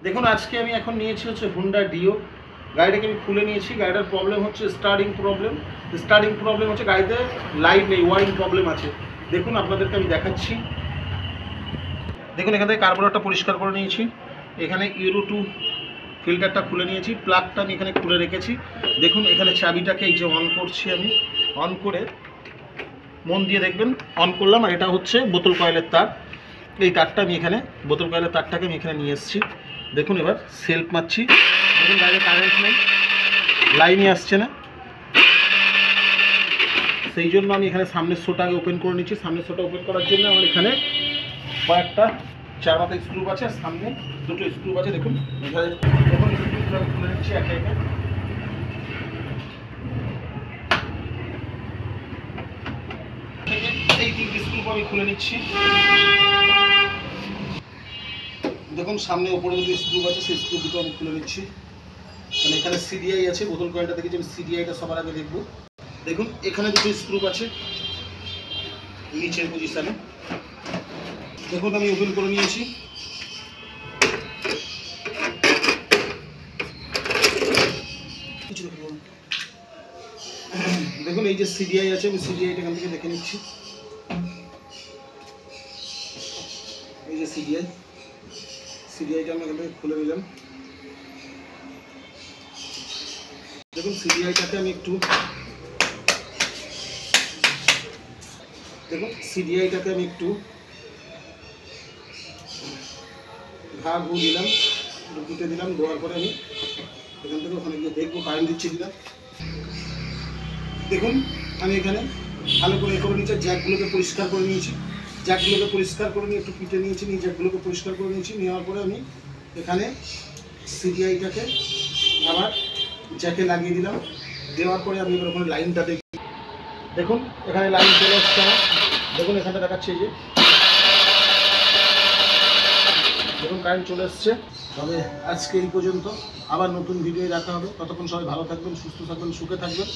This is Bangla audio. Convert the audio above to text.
দেখুন আজকে আমি এখন নিয়েছি হচ্ছে হুন্ডা ডিও। গাড়িটাকে আমি খুলে নিয়েছি। গাড়িটার প্রবলেম হচ্ছে স্টার্টিং প্রবলেম হচ্ছে গাড়িতে লাইট নেই, ওয়ারিং প্রবলেম আছে। দেখুন আপনাদেরকে আমি দেখাচ্ছি। দেখুন এখান থেকে কার্বোরেটরটা পরিষ্কার করে নিয়েছি। এখানে ইউরো 2 ফিল্টারটা খুলে নিয়েছি, প্লাগটা আমি এখানে খুলে রেখেছি। দেখুন এখানে চাবিটাকে এই যে অন করছি, আমি অন করে মন দিয়ে দেখবেন অন করলাম। আর এটা হচ্ছে বোতল কয়েলের তার। এই তারটা আমি এখানে বোতল কয়েলের তারটাকে আমি এখানে নিয়ে এসেছি। দেখুন এবার সেলফ মারছি। দেখুন গাড়িতে কারেন্ট নেই, লাইনই আসছে না, সেই জন্য আমি এখানে সামনের শোটাকে ওপেন করে নিচ্ছি। সামনের শোটা ওপেন করার জন্য আমার এখানে কয়েকটা 4 মাথা স্ক্রু আছে, সামনে 2টো স্ক্রু আছে। দেখুন এখানে দেখুন স্ক্রুগুলো খুলে নিচ্ছি একে একে। এই 3টি স্ক্রু আমি খুলে নিচ্ছি। দেখুন সামনে ওপরে 2টো স্ক্রু আছে, সেই স্ক্রু দুটো আমি খুলে নিচ্ছি। মানে এখানে সিডিআই আছে, বোতল কয়েলটা দেখেছি আমি সিডিআইটা সবার আগে দেখবো। দেখুন এখানে 2টো স্ক্রু আছে নিচের পজিশানে। দেখুন আমি ওপেন করে নিয়েছি। দেখুন এই যে সিডিআই আছে, আমি সিডিআইটা এখান থেকে দেখে নিচ্ছি। এই যে সিডিআইটা আমি এখান থেকে খুলে নিলাম। দেখুন সিডিআইটাকে আমি একটু ঘু দিলাম, ঢুকিতে দিলাম। দেওয়ার পরে আমি এখান থেকে ওখানে গিয়ে দেখবো কারেন্ট দিচ্ছে কিনা। দেখুন আমি এখানে ভালো করে করে নিচ্ছি, জ্যাকগুলোকে পরিষ্কার করে নিয়েছি। একটু পিটে নিয়েছি, নিয়ে জ্যাকগুলোকে পরিষ্কার করে নিয়েছি। নেওয়ার পরে আমি এখানে সিডিআইটাকে আবার জ্যাকে লাগিয়ে দিলাম। দেওয়ার পরে আমি এবার ওখানে লাইনটা দেখি। দেখুন এখানে লাইন চলে আসছে আমার। দেখুন এখানটা দেখাচ্ছে যে দেখুন কারেন্ট চলে এসছে। তবে আজকে এই পর্যন্ত, আবার নতুন ভিডিও দেখা হবে। ততক্ষণ সবাই ভালো থাকবেন, সুস্থ থাকবেন, সুখে থাকবেন।